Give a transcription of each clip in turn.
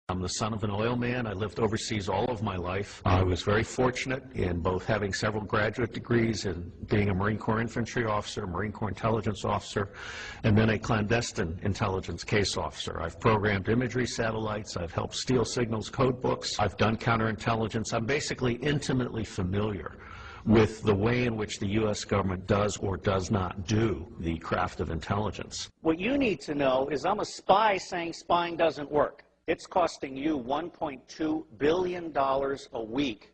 I'm the son of an oil man. I lived overseas all of my life. I was very fortunate in both having several graduate degrees and being a Marine Corps infantry officer, Marine Corps intelligence officer, and then a clandestine intelligence case officer. I've programmed imagery satellites. I've helped steal signals code books. I've done counterintelligence. I'm basically intimately familiar with the way in which the U.S. government does or does not do the craft of intelligence. What you need to know is I'm a spy saying spying doesn't work. It's costing you $1.2 billion a week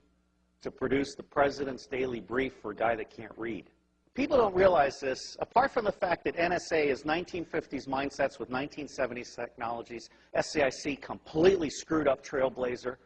to produce the president's daily brief for a guy that can't read. People don't realize this. Apart from the fact that NSA is 1950s mindsets with 1970s technologies, SCIC completely screwed up Trailblazer,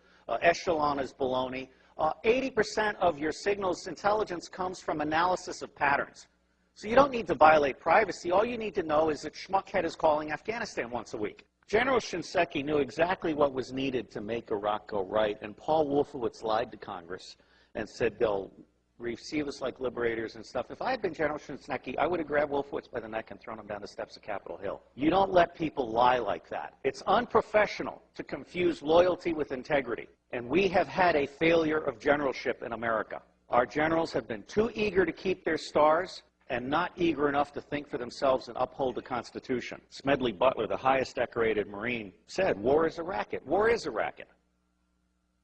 Echelon is baloney. 80% of your signals intelligence comes from analysis of patterns. So you don't need to violate privacy. All you need to know is that Schmuckhead is calling Afghanistan once a week. General Shinseki knew exactly what was needed to make Iraq go right, and Paul Wolfowitz lied to Congress and said they'll receive us like liberators and stuff. If I had been General Shinseki, I would have grabbed Wolfowitz by the neck and thrown him down the steps of Capitol Hill. You don't let people lie like that. It's unprofessional to confuse loyalty with integrity, and we have had a failure of generalship in America. Our generals have been too eager to keep their stars and not eager enough to think for themselves and uphold the Constitution. Smedley Butler, the highest decorated Marine, said, war is a racket. War is a racket.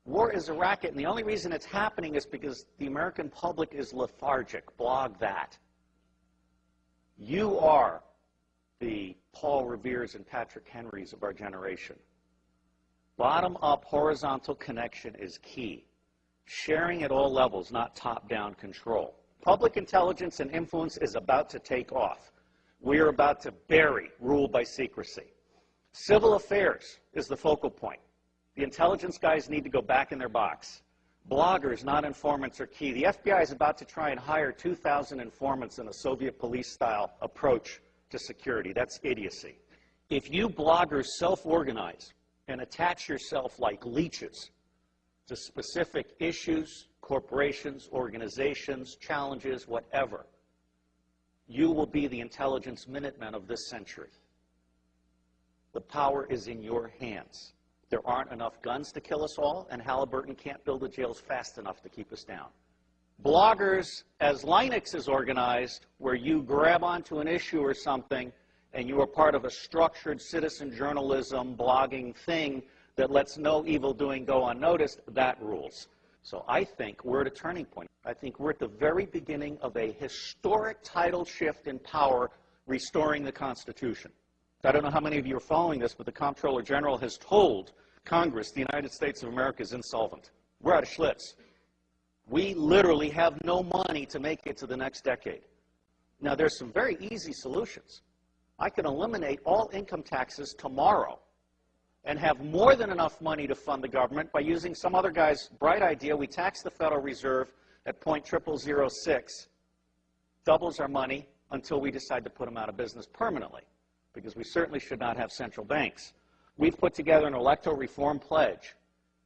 War is a racket, and the only reason it's happening is because the American public is lethargic. Blog that. You are the Paul Reveres and Patrick Henrys of our generation. Bottom-up horizontal connection is key. Sharing at all levels, not top-down control. Public intelligence and influence is about to take off. We are about to bury rule by secrecy. Civil affairs is the focal point. The intelligence guys need to go back in their box. Bloggers, not informants, are key. The FBI is about to try and hire 2,000 informants in a Soviet police-style approach to security. That's idiocy. If you bloggers self-organize and attach yourself like leeches to specific issues, corporations, organizations, challenges, whatever, you will be the intelligence Minutemen of this century. The power is in your hands. There aren't enough guns to kill us all, and Halliburton can't build the jails fast enough to keep us down. Bloggers, as Linux is organized, where you grab onto an issue or something, and you are part of a structured citizen journalism blogging thing that lets no evil doing go unnoticed, that rules. So I think we're at a turning point. I think we're at the very beginning of a historic tidal shift in power, restoring the Constitution. I don't know how many of you are following this, but the Comptroller General has told Congress the United States of America is insolvent. We're out of Schlitz. We literally have no money to make it to the next decade. Now, there's some very easy solutions. I can eliminate all income taxes tomorrow and have more than enough money to fund the government by using some other guy's bright idea. We tax the Federal Reserve at 0.0006, doubles our money until we decide to put them out of business permanently, because we certainly should not have central banks. We've put together an electoral reform pledge,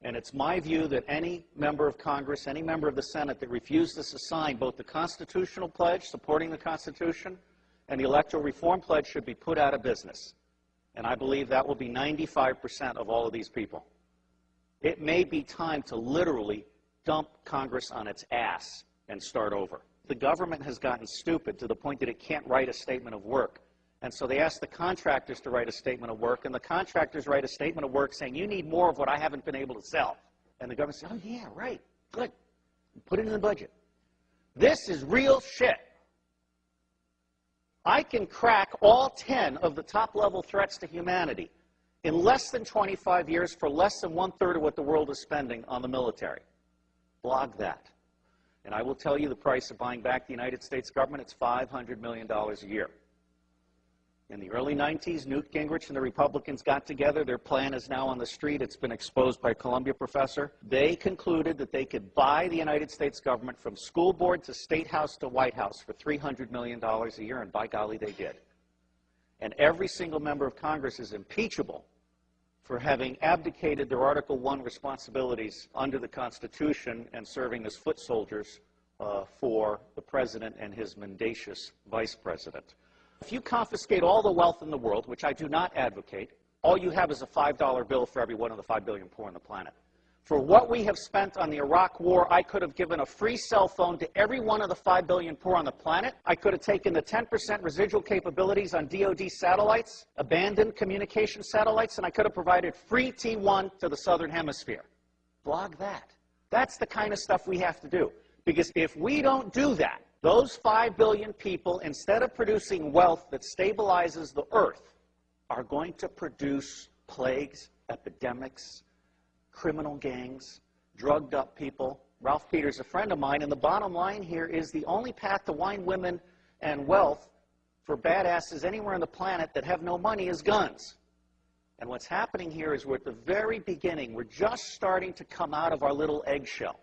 and it's my view that any member of Congress, any member of the Senate that refuses to sign both the constitutional pledge, supporting the Constitution, and the electoral reform pledge should be put out of business. And I believe that will be 95% of all of these people. It may be time to literally dump Congress on its ass and start over. The government has gotten stupid to the point that it can't write a statement of work. And so they ask the contractors to write a statement of work, and the contractors write a statement of work saying, you need more of what I haven't been able to sell. And the government says, oh yeah, right, good. Put it in the budget. This is real shit. I can crack all 10 of the top-level threats to humanity in less than 25 years for less than 1/3 of what the world is spending on the military. Blog that. And I will tell you the price of buying back the United States government. It's $500 million a year. In the early 90s, Newt Gingrich and the Republicans got together. Their plan is now on the street. It's been exposed by a Columbia professor. They concluded that they could buy the United States government from school board to State House to White House for $300 million a year, and by golly, they did. And every single member of Congress is impeachable for having abdicated their Article I responsibilities under the Constitution and serving as foot soldiers for the president and his mendacious vice president. If you confiscate all the wealth in the world, which I do not advocate, all you have is a $5 bill for every one of the 5 billion poor on the planet. For what we have spent on the Iraq War, I could have given a free cell phone to every one of the 5 billion poor on the planet. I could have taken the 10% residual capabilities on DoD satellites, abandoned communication satellites, and I could have provided free T1 to the Southern Hemisphere. Blog that. That's the kind of stuff we have to do. Because if we don't do that, those 5 billion people, instead of producing wealth that stabilizes the earth, are going to produce plagues, epidemics, criminal gangs, drugged up people. Ralph Peters, a friend of mine, and the bottom line here is the only path to wine, women, and wealth for badasses anywhere on the planet that have no money is guns. And what's happening here is we're at the very beginning. We're just starting to come out of our little eggshell.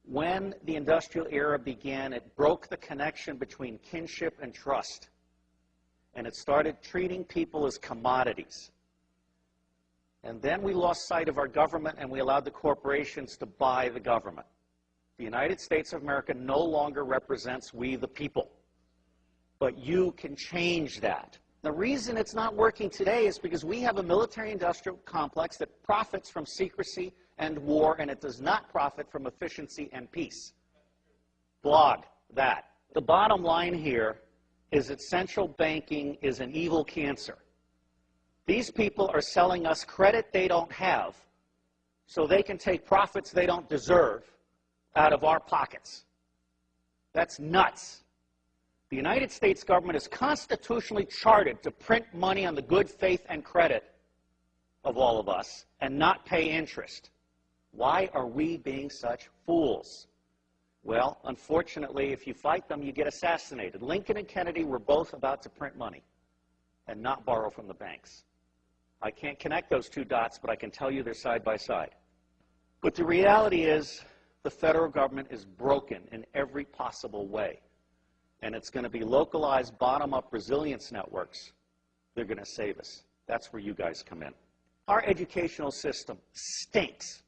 When the industrial era began, it broke the connection between kinship and trust. And it started treating people as commodities. And then we lost sight of our government and we allowed the corporations to buy the government. The United States of America no longer represents we the people. But you can change that. The reason it's not working today is because we have a military-industrial complex that profits from secrecy and war, and it does not profit from efficiency and peace. Blog that. The bottom line here is that central banking is an evil cancer. These people are selling us credit they don't have so they can take profits they don't deserve out of our pockets. That's nuts. The United States government is constitutionally chartered to print money on the good faith and credit of all of us and not pay interest. Why are we being such fools? Well, unfortunately, if you fight them, you get assassinated. Lincoln and Kennedy were both about to print money and not borrow from the banks. I can't connect those two dots, but I can tell you they're side by side. But the reality is the federal government is broken in every possible way. And it's going to be localized, bottom-up resilience networks. They're going to save us. That's where you guys come in. Our educational system stinks.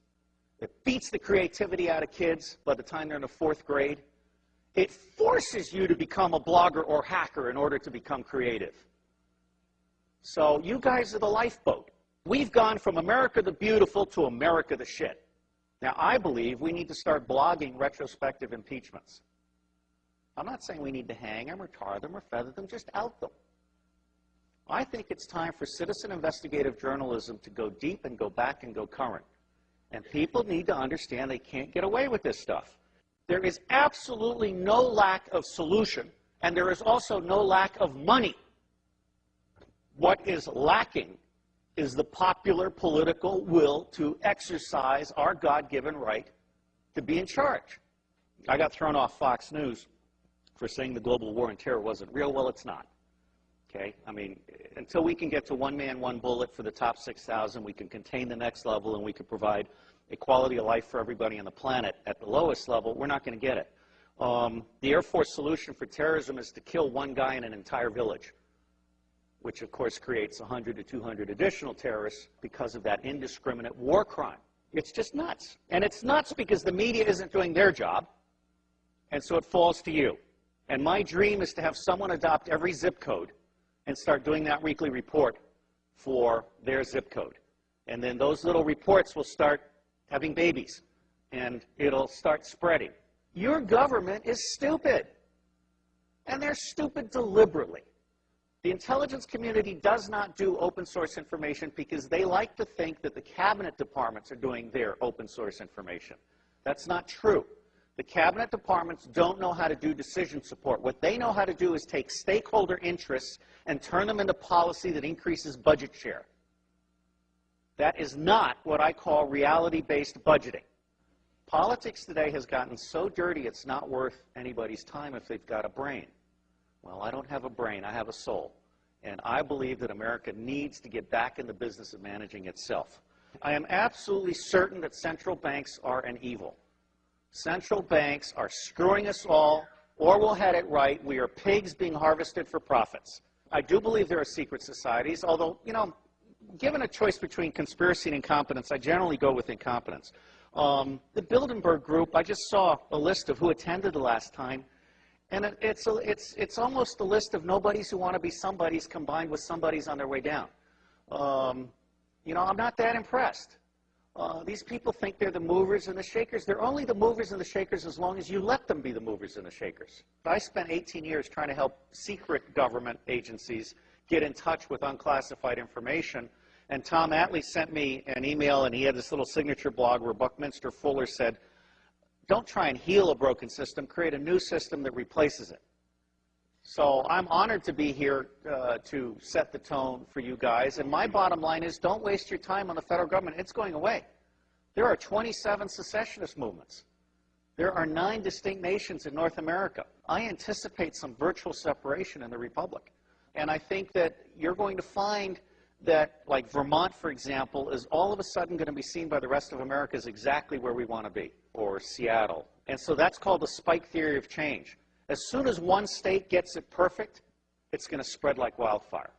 It beats the creativity out of kids by the time they're in the 4th grade. It forces you to become a blogger or hacker in order to become creative. So you guys are the lifeboat. We've gone from America the Beautiful to America the Shit. Now, I believe we need to start blogging retrospective impeachments. I'm not saying we need to hang them or tar them or feather them, just out them. I think it's time for citizen investigative journalism to go deep and go back and go current. And people need to understand they can't get away with this stuff. There is absolutely no lack of solution, and there is also no lack of money. What is lacking is the popular political will to exercise our God-given right to be in charge. I got thrown off Fox News for saying the global war on terror wasn't real. Well, it's not. Okay? I mean, until we can get to one man, one bullet for the top 6,000, we can contain the next level, and we can provide a quality of life for everybody on the planet at the lowest level, we're not going to get it. The Air Force solution for terrorism is to kill one guy in an entire village, which of course creates 100 to 200 additional terrorists because of that indiscriminate war crime. It's just nuts. And it's nuts because the media isn't doing their job, and so it falls to you. And my dream is to have someone adopt every zip code and start doing that weekly report for their zip code. And then those little reports will start having babies, and it'll start spreading. Your government is stupid, and they're stupid deliberately. The intelligence community does not do open source information because they like to think that the cabinet departments are doing their open source information. That's not true. The cabinet departments don't know how to do decision support. What they know how to do is take stakeholder interests and turn them into policy that increases budget share. That is not what I call reality-based budgeting. Politics today has gotten so dirty it's not worth anybody's time if they've got a brain. Well, I don't have a brain, I have a soul. And I believe that America needs to get back in the business of managing itself. I am absolutely certain that central banks are an evil. Central banks are screwing us all, or we'll have it right. We are pigs being harvested for profits. I do believe there are secret societies, although, you know, given a choice between conspiracy and incompetence, I generally go with incompetence. The Bilderberg Group, I just saw a list of who attended the last time, and it's almost a list of nobodies who want to be somebodies combined with somebodies on their way down. You know, I'm not that impressed. These people think they're the movers and the shakers. They're only the movers and the shakers as long as you let them be the movers and the shakers. I spent 18 years trying to help secret government agencies get in touch with unclassified information. And Tom Atlee sent me an email, and he had this little signature blog where Buckminster Fuller said, don't try and heal a broken system, create a new system that replaces it. So I'm honored to be here to set the tone for you guys. And my bottom line is don't waste your time on the federal government. It's going away. There are 27 secessionist movements. There are 9 distinct nations in North America. I anticipate some virtual separation in the Republic. And I think that you're going to find that, like Vermont, for example, is all of a sudden going to be seen by the rest of America as exactly where we want to be, or Seattle. And so that's called the spike theory of change. As soon as one state gets it perfect, it's going to spread like wildfire.